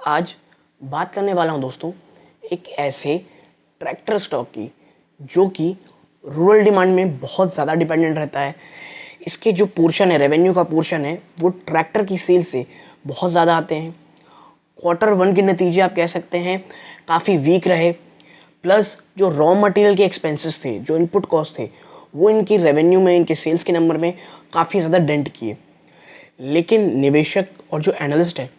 आज बात करने वाला हूं दोस्तों एक ऐसे ट्रैक्टर स्टॉक की जो कि रूरल डिमांड में बहुत ज़्यादा डिपेंडेंट रहता है। इसके जो पोर्शन है, रेवेन्यू का पोर्शन है, वो ट्रैक्टर की सेल से बहुत ज़्यादा आते हैं। क्वार्टर वन के नतीजे आप कह सकते हैं काफ़ी वीक रहे, प्लस जो रॉ मटेरियल के एक्सपेंसेस थे, जो इनपुट कॉस्ट थे, वो इनकी रेवेन्यू में, इनके सेल्स के नंबर में काफ़ी ज़्यादा डेंट किए। लेकिन निवेशक और जो एनालिस्ट है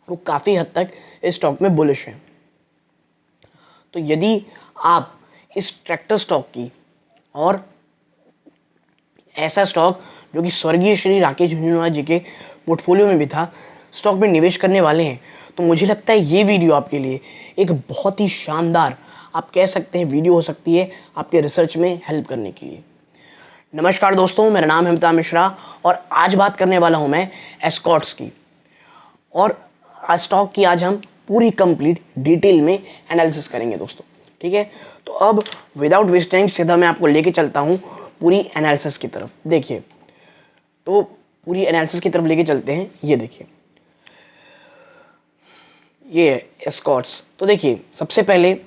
वो काफ़ी हद तक इस स्टॉक में बुलिश है। तो यदि आप इस ट्रैक्टर स्टॉक की और ऐसा स्टॉक जो कि स्वर्गीय श्री राकेश झुंझुनवाला जी के पोर्टफोलियो में भी था, स्टॉक में निवेश करने वाले हैं, तो मुझे लगता है ये वीडियो आपके लिए एक बहुत ही शानदार, आप कह सकते हैं, वीडियो हो सकती है आपके रिसर्च में हेल्प करने के लिए। नमस्कार दोस्तों, मेरा नाम है अमिताभ मिश्रा और आज बात करने वाला हूं मैं एस्कॉर्ट्स की। और आज स्टॉक की आज हम पूरी कंप्लीट डिटेल में एनालिसिस करेंगे दोस्तों, ठीक है। तो अब विदाउट वेस्ट टाइम सीधा मैं आपको लेके चलता हूं पूरी एनालिसिस की तरफ। देखिए, तो पूरी एनालिसिस की तरफ लेके चलते हैं। ये देखिए, ये है एस्कॉर्ट्स। तो देखिए, सबसे पहले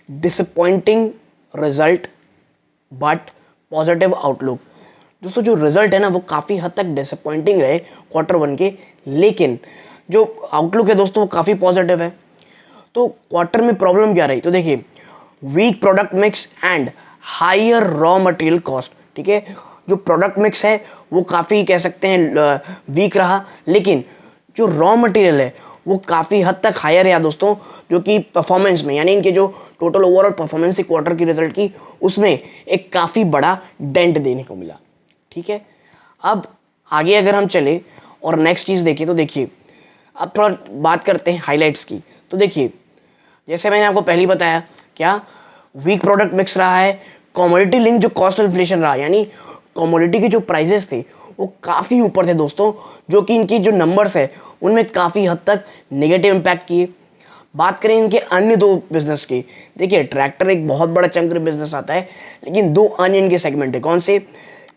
disappointing result but positive outlook. दोस्तों, जो रिजल्ट है ना वो काफ़ी हद तक डिसअपॉइंटिंग रहे क्वार्टर वन के, लेकिन जो आउटलुक है दोस्तों वो काफ़ी पॉजिटिव है। तो क्वार्टर में प्रॉब्लम क्या रही? तो देखिए, weak product mix and higher raw material cost, ठीक है। जो प्रोडक्ट मिक्स है वो काफ़ी कह सकते हैं वीक रहा, लेकिन जो रॉ मटेरियल है वो काफ़ी हद तक हायर है दोस्तों, जो कि परफॉर्मेंस में, यानी इनके जो टोटल ओवरऑल परफॉर्मेंस है क्वार्टर की रिजल्ट की, उसमें एक काफ़ी बड़ा डेंट देने को मिला, ठीक है। अब आगे अगर हम चले और नेक्स्ट चीज़ देखें, तो देखिए, अब थोड़ा बात करते हैं हाइलाइट्स की। तो देखिए, जैसे मैंने आपको पहले बताया, क्या वीक प्रोडक्ट मिक्स रहा है, कमोडिटी लिंक जो कॉस्ट इन्फ्लेशन रहा, यानी कमोडिटी के जो प्राइजेस थे वो काफ़ी ऊपर थे दोस्तों, जो कि इनकी जो नंबर्स है उनमें काफ़ी हद तक नेगेटिव इम्पैक्ट किए। बात करें इनके अन्य दो बिजनेस की, देखिए, ट्रैक्टर एक बहुत बड़ा चंक बिजनेस आता है, लेकिन दो अन्य इनके सेगमेंट है। कौन से?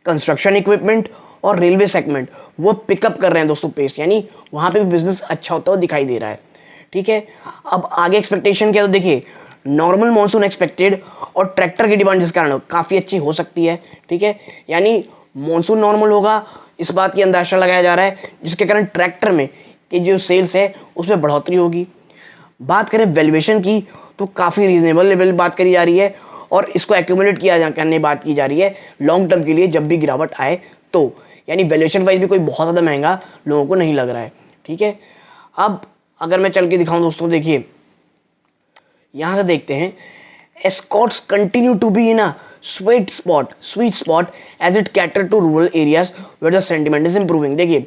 कंस्ट्रक्शन इक्विपमेंट और रेलवे सेगमेंट, वो पिकअप कर रहे हैं दोस्तों पेस, यानी वहाँ पे भी बिजनेस अच्छा होता हुआ दिखाई दे रहा है, ठीक है। अब आगे एक्सपेक्टेशन क्या है? तो देखिए, नॉर्मल मॉनसून एक्सपेक्टेड और ट्रैक्टर की डिमांड जिस कारण काफ़ी अच्छी हो सकती है, ठीक है। यानी मॉनसून नॉर्मल होगा, इस बात की अंदाजा लगाया जा रहा है, जिसके कारण ट्रैक्टर में की जो सेल्स है उसमें बढ़ोतरी होगी। बात करें वैल्यूएशन की, तो काफ़ी रीजनेबल लेवल बात करी जा रही है और इसको एक्यूमुलेट करने बात की जा रही है लॉन्ग टर्म के लिए, जब भी गिरावट आए तो, यानी वैल्यूएशन वाइज भी कोई बहुत ज़्यादा महंगा लोगों को नहीं लग रहा है, ठीक है। अब अगर मैं चल के दिखाऊं दोस्तों, देखिए यहाँ से देखते हैं, Escorts continue to be in a sweet spot as it cater to rural areas where the sentiment is improving. देखिए,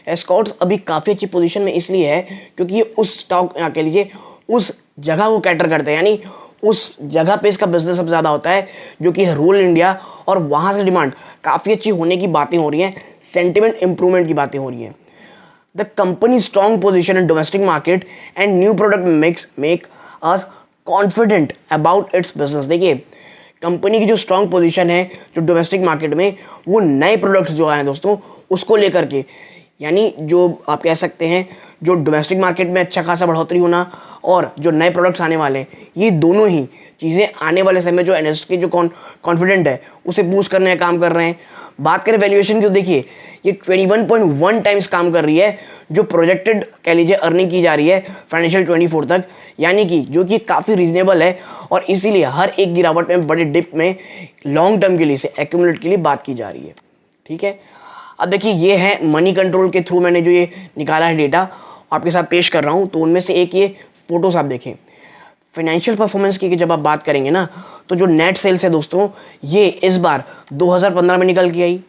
एस्कॉर्ट्स अभी काफ़ी अच्छी पोजीशन में इसलिए है क्योंकि ये उस स्टॉक कह लीजिए उस जगह को कैटर करते हैं, यानी उस जगह पे इसका बिजनेस सबसे ज़्यादा होता है, जो कि है रूरल इंडिया, और वहाँ से डिमांड काफ़ी अच्छी होने की बातें हो रही हैं, सेंटिमेंट इंप्रूवमेंट की बातें हो रही हैं। The company strong position in domestic market and new product mix make us confident about it's business. देखिए, कंपनी की जो स्ट्रॉन्ग पोजीशन है जो डोमेस्टिक मार्केट में, वो नए प्रोडक्ट्स जो आए हैं दोस्तों उसको लेकर के, यानी जो आप कह सकते हैं जो डोमेस्टिक मार्केट में अच्छा खासा बढ़ोतरी होना और जो नए प्रोडक्ट्स आने वाले हैं, ये दोनों ही चीज़ें आने वाले समय जो एनालिस्ट की जो कॉन्फिडेंट है उसे बूस्ट करने का काम कर रहे हैं। बात करें वैल्यूएशन की, तो देखिए ये 21.1 टाइम्स काम कर रही है, जो प्रोजेक्टेड कह लीजिए अर्निंग की जा रही है फाइनेंशियल 24 तक, यानी कि जो कि काफ़ी रीजनेबल है, और इसीलिए हर एक गिरावट में, बड़े डिप में, लॉन्ग टर्म के लिए से एक्यूमुलेट के लिए बात की जा रही है, ठीक है। अब देखिए, ये है मनी कंट्रोल के थ्रू मैंने जो ये निकाला है डेटा आपके साथ पेश कर रहा हूँ। तो उनमें से एक ये फोटोस आप देखें, फाइनेंशियल परफॉर्मेंस की जब आप बात करेंगे ना, तो जो नेट सेल्स है दोस्तों, ये इस बार 2015 में निकल के आई,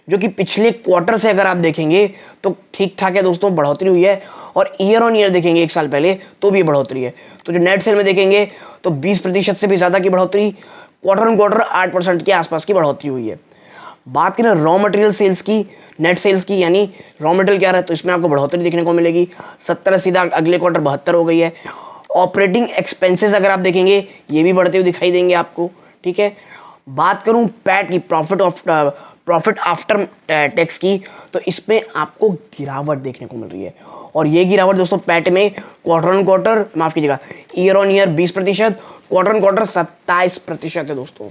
जो कि पिछले क्वार्टर से अगर आप देखेंगे तो ठीक ठाक है दोस्तों, बढ़ोतरी हुई है, और ईयर ऑन ईयर देखेंगे एक साल पहले तो भी बढ़ोतरी है। तो जो नेट सेल में देखेंगे तो 20% से भी ज़्यादा की बढ़ोतरी, क्वार्टर ऑन क्वार्टर 8% के आसपास की बढ़ोतरी हुई है। बात करें रॉ मटेरियल सेल्स की, नेट सेल्स की, यानी रॉ मटेरियल क्या रहा है, तो इसमें आपको बढ़ोतरी देखने को मिलेगी, 70 सीधा अगले क्वार्टर 72 हो गई है। ऑपरेटिंग एक्सपेंसेस अगर आप देखेंगे ये भी बढ़ते हुए दिखाई देंगे आपको, ठीक है। बात करूं पैट की, प्रॉफिट आफ्टर टैक्स की, तो इसमें आपको गिरावट देखने को मिल रही है, और ये गिरावट दोस्तों पैट में क्वार्टर ऑन क्वार्टर, माफ कीजिएगा, year on year 20%, quarter on quarter 27% है दोस्तों।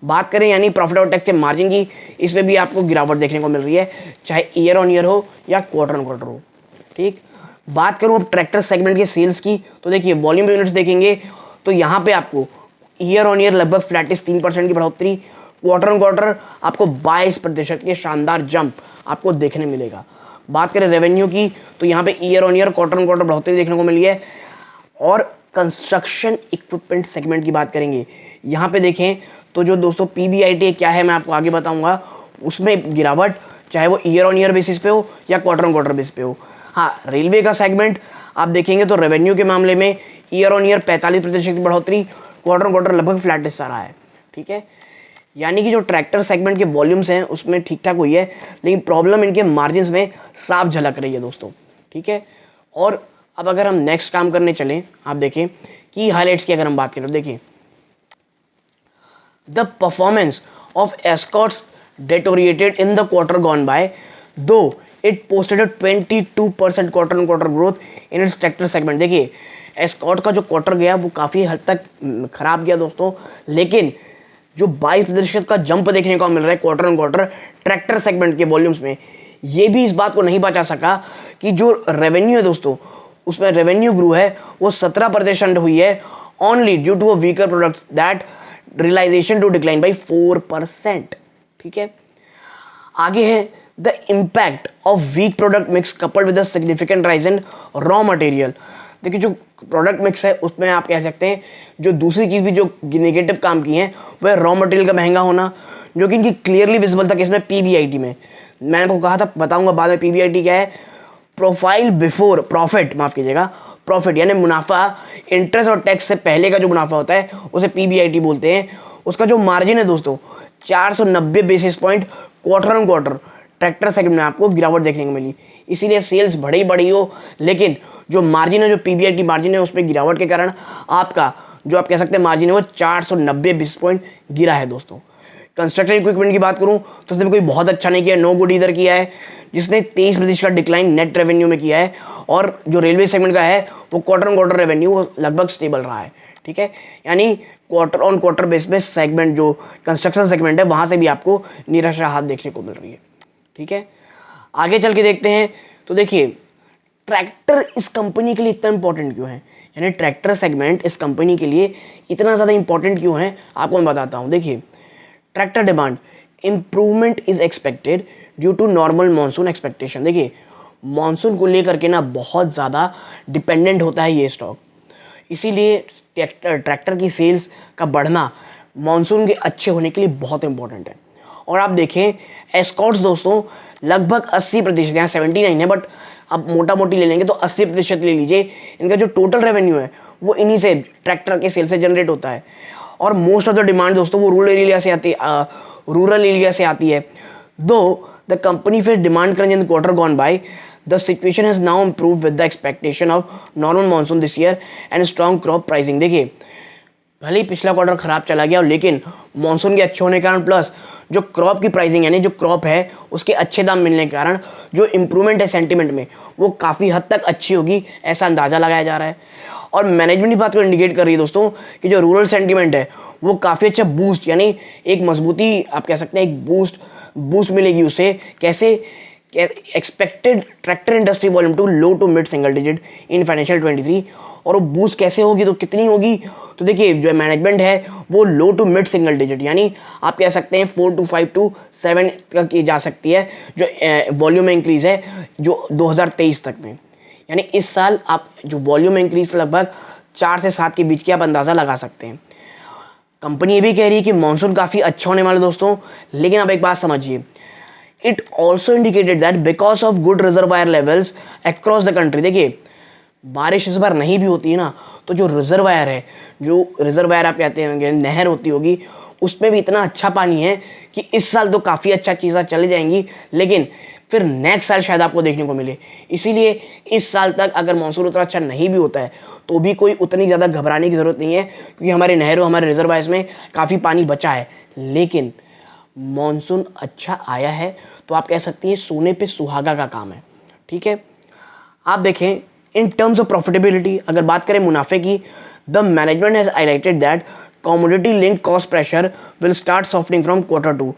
बात करें यानी प्रॉफिट और टैक्स के मार्जिन की, इसमें भी आपको गिरावट देखने को मिल रही है, चाहे ईयर ऑन ईयर हो या क्वार्टर ऑन क्वार्टर हो। ठीक, बात करूं अब ट्रैक्टर सेगमेंट के सेल्स की, तो देखिए वॉल्यूम यूनिट्स देखेंगे तो यहाँ पे आपको ईयर ऑन ईयर लगभग फ्लैटिस 3% की बढ़ोतरी, क्वार्टर ऑन क्वार्टर आपको 22% के शानदार जंप आपको देखने मिलेगा। बात करें रेवेन्यू की तो यहाँ पे year on year quarter on quarter बढ़ोतरी देखने को मिली है। और कंस्ट्रक्शन इक्विपमेंट सेगमेंट की बात करेंगे, यहाँ पे देखें तो जो दोस्तों पीबीआईटी क्या है मैं आपको आगे बताऊंगा, उसमें गिरावट चाहे वो ईयर ऑन ईयर बेसिस पे हो या क्वार्टर ऑन क्वार्टर बेसिस पे हो। हाँ, रेलवे का सेगमेंट आप देखेंगे तो रेवेन्यू के मामले में ईयर ऑन ईयर 45% की बढ़ोतरी, क्वार्टर ऑन क्वार्टर लगभग फ्लैट सा रहा है। ठीक है, यानी कि जो ट्रैक्टर सेगमेंट के वॉल्यूम्स हैं उसमें ठीक ठाक हुई है, लेकिन प्रॉब्लम इनके मार्जिन्स में साफ झलक रही है दोस्तों। ठीक है, और अब अगर हम नेक्स्ट काम करने चलें, आप देखें की हाइलाइट्स की अगर हम बात करें तो देखिए the performance of Escorts deteriorated in the quarter gone by, though it posted a 22% quarter on quarter growth in its tractor segment. देखिए एस्कॉर्ट का जो क्वार्टर गया वो काफ़ी हद तक खराब गया दोस्तों, लेकिन जो 22% का जंप देखने को मिल रहा है quarter on quarter tractor segment के वॉल्यूम्स में, ये भी इस बात को नहीं बचा सका कि जो रेवेन्यू है दोस्तों उसमें रेवेन्यू ग्रू है वो 17% हुई है, only due to a weaker products that realization to decline by 4%। ठीक है, आगे है the impact of weak product mix coupled with significant rise in raw material. देखिए जो प्रोडक्ट मिक्स है उसमें आप कह सकते हैं जो दूसरी चीज़ भी जो नेगेटिव काम की है वह रॉ मटेरियल का महंगा होना, जो कि इनकी क्लियरली विजिबल था किसमें, पीबीआईटी में। मैंने आपको कहा था, बताऊंगा बाद में पीबीआईटी क्या है, प्रोफाइल बिफोर प्रॉफिट, माफ कीजिएगा प्रॉफिट यानी मुनाफा, इंटरेस्ट और टैक्स से पहले का जो मुनाफा होता है उसे पीबीआईटी बोलते हैं। उसका जो मार्जिन है दोस्तों 490 basis point quarter on quarter tractor segment में आपको गिरावट देखने को मिली। इसीलिए सेल्स बढ़ी बढ़ी हो, लेकिन जो मार्जिन है, जो पीबीआईटी मार्जिन है, उसमें गिरावट के कारण आपका जो आप कह सकते हैं मार्जिन है वो 490 बेसिस पॉइंट गिरा है दोस्तों। कंस्ट्रक्शन इक्विपमेंट की बात करूं तो उसने कोई बहुत अच्छा नहीं किया, नो गुड इधर किया है, जिसने 23% का डिक्लाइन नेट रेवेन्यू में किया है। और जो रेलवे सेगमेंट का है वो क्वार्टर ऑन क्वार्टर रेवेन्यू वो लगभग स्टेबल रहा है। ठीक है, यानी क्वार्टर ऑन क्वार्टर बेस में सेगमेंट जो कंस्ट्रक्शन सेगमेंट है वहां से भी आपको निराशा हाथ देखने को मिल रही है। ठीक है, आगे चल के देखते हैं तो देखिए ट्रैक्टर इस कंपनी के लिए इतना इंपॉर्टेंट क्यों है, यानी ट्रैक्टर सेगमेंट इस कंपनी के लिए इतना ज़्यादा इंपॉर्टेंट क्यों है आपको मैं बताता हूँ। देखिए tractor demand improvement is expected due to normal monsoon expectation. देखिए मानसून को लेकर के ना बहुत ज़्यादा डिपेंडेंट होता है ये स्टॉक, इसीलिए ट्रैक्टर की सेल्स का बढ़ना मानसून के अच्छे होने के लिए बहुत इंपॉर्टेंट है। और आप देखें एस्कॉर्ट्स दोस्तों लगभग 80%, यहाँ 79 है बट अब मोटा मोटी ले लेंगे तो 80% ले लीजिए, इनका जो टोटल रेवेन्यू है वो इन्हीं से ट्रैक्टर के सेल से जनरेट होता है। और मोस्ट ऑफ द डिमांड दोस्तों वो रूरल एरिया से आती है। दो the company face demand crunch in quarter gone by, the situation has now improved with the expectation of normal monsoon this year and strong crop pricing। देखिए भले ही पिछला quarter खराब चला गया लेकिन मानसून के अच्छे होने के कारण प्लस जो क्रॉप की प्राइसिंग यानी जो क्रॉप है उसके अच्छे दाम मिलने के कारण जो इंप्रूवमेंट है सेंटीमेंट में वो काफ़ी हद तक अच्छी होगी, ऐसा अंदाज़ा लगाया जा रहा है। और मैनेजमेंट की बात को इंडिकेट कर रही है दोस्तों कि जो रूरल सेंटीमेंट है वो काफ़ी अच्छा बूस्ट यानी एक मजबूती आप कह सकते हैं, एक बूस्ट मिलेगी उसे। कैसे, expected tractor industry volume to low to mid single digit in financial 23। और वो बूस्ट कैसे होगी तो कितनी होगी, तो देखिए जो मैनेजमेंट है वो लो टू मिड सिंगल डिजिट यानी आप कह सकते हैं 4 to 5 to 7 तक की जा सकती है जो वॉल्यूम में इंक्रीज है जो 2023 तक में। यानी इस साल आप जो वॉल्यूम इंक्रीज लगभग 4 से 7 के बीच की आप अंदाज़ा लगा सकते हैं। कंपनी ये भी कह रही है कि मानसून काफ़ी अच्छा होने वाला दोस्तों, लेकिन आप एक बात समझिए, it also indicated that because of good reservoir levels across the country. देखिए बारिश इस बार नहीं भी होती है ना तो जो रिजर्वायर है, जो रिजर्वायर आप कहते होंगे नहर होती होगी, उसमें भी इतना अच्छा पानी है कि इस साल तो काफ़ी अच्छा चीज़ें चली जाएंगी, लेकिन फिर नेक्स्ट साल शायद आपको देखने को मिले। इसीलिए इस साल तक अगर मानसून उतना अच्छा नहीं भी होता है तो भी कोई उतनी ज़्यादा घबराने की ज़रूरत नहीं है, क्योंकि हमारे नहरों हमारे रिजर्वायर्स में काफ़ी पानी बचा है। लेकिन मानसून अच्छा आया है तो आप कह सकती हैं सोने पे सुहागा का काम है। ठीक है, आप देखें इन टर्म्स ऑफ प्रॉफिटेबिलिटी, अगर बात करें मुनाफे की, the management has highlighted that commodity link cost pressure will start softening from Q2।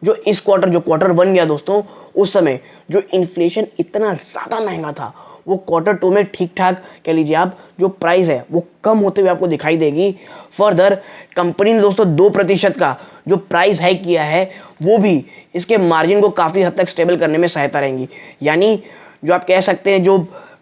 जो इस क्वार्टर, जो Q1 गया दोस्तों, उस समय जो इन्फ्लेशन इतना ज़्यादा महंगा था वो Q2 में ठीक ठाक कह लीजिए आप, जो प्राइस है वो कम होते हुए आपको दिखाई देगी। फर्दर कंपनी ने दोस्तों 2% का जो प्राइस हाइक किया है वो भी इसके मार्जिन को काफ़ी हद तक स्टेबल करने में सहायता रहेंगी। यानी जो आप कह सकते हैं जो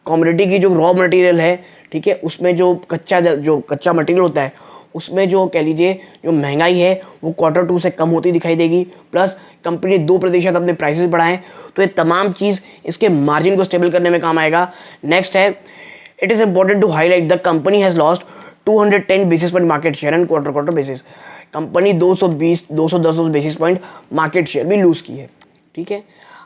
कमोडिटी की जो रॉ मटेरियल है, ठीक है, उसमें जो कच्चा मटेरियल होता है उसमें जो कह लीजिए जो महंगाई है वो Q2 से कम होती दिखाई देगी। प्लस कंपनी 2% अपने प्राइसेस बढ़ाएं, तो ये तमाम चीज़ इसके मार्जिन को स्टेबल करने में काम आएगा। नेक्स्ट है, it is important to highlight the company has lost 210 basis point market share and quarter basis. Company 210 basis point market share भी लूज की है। ठीक है,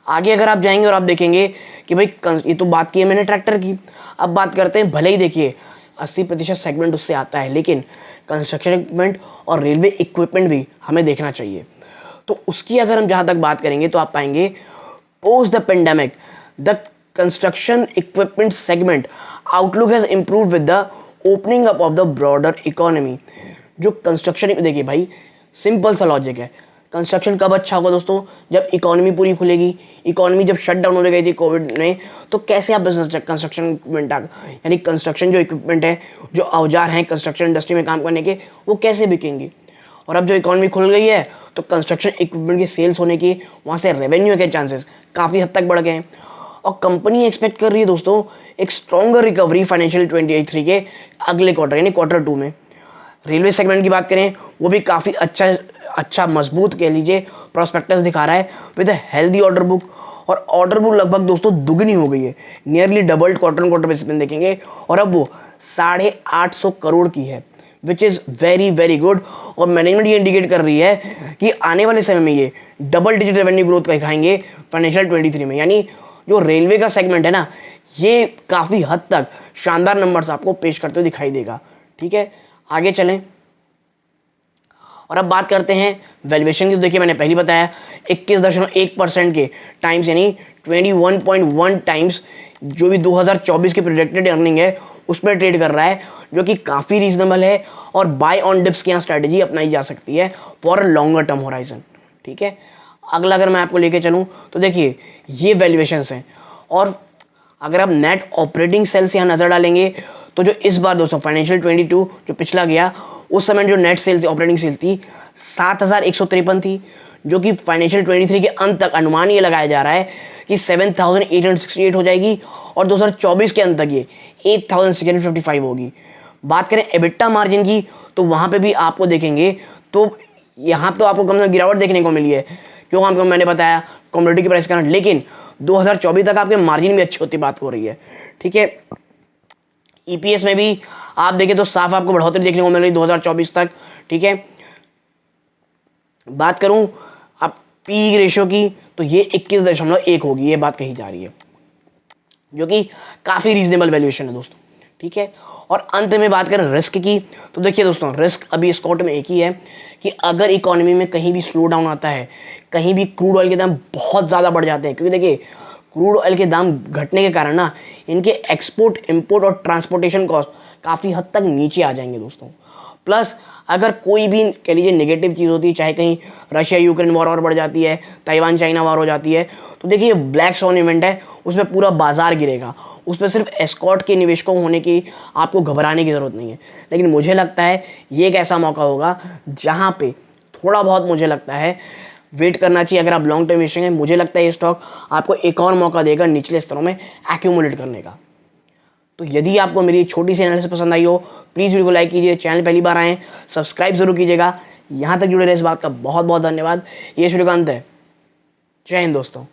आगे अगर आप जाएंगे और आप देखेंगे कि भाई ये तो बात की है मैंने ट्रैक्टर की, अब बात करते हैं, भले ही देखिए 80% सेगमेंट उससे आता है, लेकिन कंस्ट्रक्शन इक्विपमेंट और रेलवे इक्विपमेंट भी हमें देखना चाहिए। तो उसकी अगर हम जहाँ तक बात करेंगे तो आप पाएंगे post the pandemic the construction equipment segment outlook has improve with the opening up of the broader economy. जो कंस्ट्रक्शन, देखिए भाई सिंपल सा लॉजिक है, कंस्ट्रक्शन कब अच्छा होगा दोस्तों, जब इकोनॉमी पूरी खुलेगी। इकोनॉमी जब शट डाउन हो गई थी कोविड में, तो कैसे आप बिजनेस कंस्ट्रक्शन इक्विपमेंट यानी कंस्ट्रक्शन जो इक्विपमेंट है, जो औजार हैं कंस्ट्रक्शन इंडस्ट्री में काम करने के, वो कैसे बिकेंगे। और अब जो इकोनॉमी खुल गई है तो कंस्ट्रक्शन इक्विपमेंट की सेल्स होने की, वहाँ से रेवेन्यू के चांसेस काफ़ी हद तक बढ़ गए हैं। और कंपनी एक्सपेक्ट कर रही है दोस्तों एक स्ट्रॉन्गर रिकवरी फाइनेंशियल 2023 के अगले क्वार्टर यानी Q2 में। रेलवे सेगमेंट की बात करें, वो भी काफ़ी अच्छा मजबूत कह लीजिए प्रोस्पेक्टस दिखा रहा है विद हेल्दी ऑर्डर बुक। और ऑर्डर बुक लगभग दोस्तों दुगनी हो गई है, नियरली डबल्ड क्वार्टर बेसिस में देखेंगे, और अब वो 850 करोड़ की है, which is very very good. और मैनेजमेंट ये इंडिकेट कर रही है कि आने वाले समय में ये डबल डिजिट रेवेन्यू ग्रोथ दिखाएंगे फाइनेंशियल 23 में। यानी जो रेलवे का सेगमेंट है ना, ये काफ़ी हद तक शानदार नंबर्स आपको पेश करते हुए दिखाई देगा। ठीक है, आगे चलें और अब बात करते हैं वैल्यूएशन की। देखिए मैंने पहले बताया 21.1% के टाइम्स यानी 21.1 टाइम्स जो भी 2024 की प्रोजेक्टेड अर्निंग है उसमें ट्रेड कर रहा है, जो कि काफ़ी रीजनेबल है। और बाय ऑन डिप्स की यहाँ स्ट्रैटेजी अपनाई जा सकती है for a longer term horizon. ठीक है, अगला अगर मैं आपको लेके चलूँ तो देखिए ये वैल्यूएशंस हैं। और अगर आप नेट ऑपरेटिंग सेल्स यहाँ नज़र डालेंगे तो जो इस बार दोस्तों फाइनेंशियल 22 जो पिछला गया, उस समय जो नेट सेल्स ऑपरेटिंग सेल्स थी 7153 थी, जो कि फाइनेंशियल 23 के अंत तक अनुमान ये लगाया जा रहा है कि 7868 हो जाएगी, और 2024 के अंत तक ये 8655 होगी। बात करें एबिटा मार्जिन की तो वहाँ पे भी आपको देखेंगे तो यहाँ तो आपको कम से कम गिरावट देखने को मिली है, क्यों आपको मैंने बताया कमोडिटी की प्राइस कारण, लेकिन 2024 तक आपके मार्जिन भी अच्छी होती बात हो रही है। ठीक है, ईपीएस में भी आप देखें तो साफ आपको बढ़ोतरी देखने को मिल रही 2024 तक। ठीक है, बात करूं अब पी रेशियो की तो ये 21.1 होगी, ये बात कही जा रही है, जो कि काफ़ी रीजनेबल वैल्यूएशन है दोस्तों। ठीक है, और अंत में बात करें रिस्क की तो देखिए दोस्तों रिस्क अभी इस क्वार्टर में एक ही है कि अगर इकोनॉमी में कहीं भी स्लो डाउन आता है, कहीं भी क्रूड ऑयल के दाम बहुत ज़्यादा बढ़ जाते हैं, क्योंकि देखिए क्रूड ऑयल के दाम घटने के कारण ना इनके एक्सपोर्ट इंपोर्ट और ट्रांसपोर्टेशन कॉस्ट काफ़ी हद तक नीचे आ जाएंगे दोस्तों। प्लस अगर कोई भी कह लीजिए नेगेटिव चीज़ होती है, चाहे कहीं रशिया यूक्रेन वॉर और बढ़ जाती है, ताइवान चाइना वॉर हो जाती है, तो देखिए ब्लैक स्वॉन इवेंट है, उसमें पूरा बाजार गिरेगा। उसमें सिर्फ एस्कॉर्ट के निवेशकों होने की आपको घबराने की ज़रूरत नहीं है। लेकिन मुझे लगता है ये एक ऐसा मौका होगा जहाँ पे थोड़ा बहुत मुझे लगता है वेट करना चाहिए अगर आप लॉन्ग टर्म इन्वेस्टर हैं। मुझे लगता है ये स्टॉक आपको एक और मौका देगा निचले स्तरों में एक्यूमुलेट करने का। तो यदि आपको मेरी छोटी सी एनालिसिस पसंद आई हो, प्लीज़ वीडियो को लाइक कीजिए, चैनल पहली बार आए सब्सक्राइब जरूर कीजिएगा। यहाँ तक जुड़े रहे इस बात का बहुत बहुत धन्यवाद। ये वीडियो का अंत है। जय हिंद दोस्तों।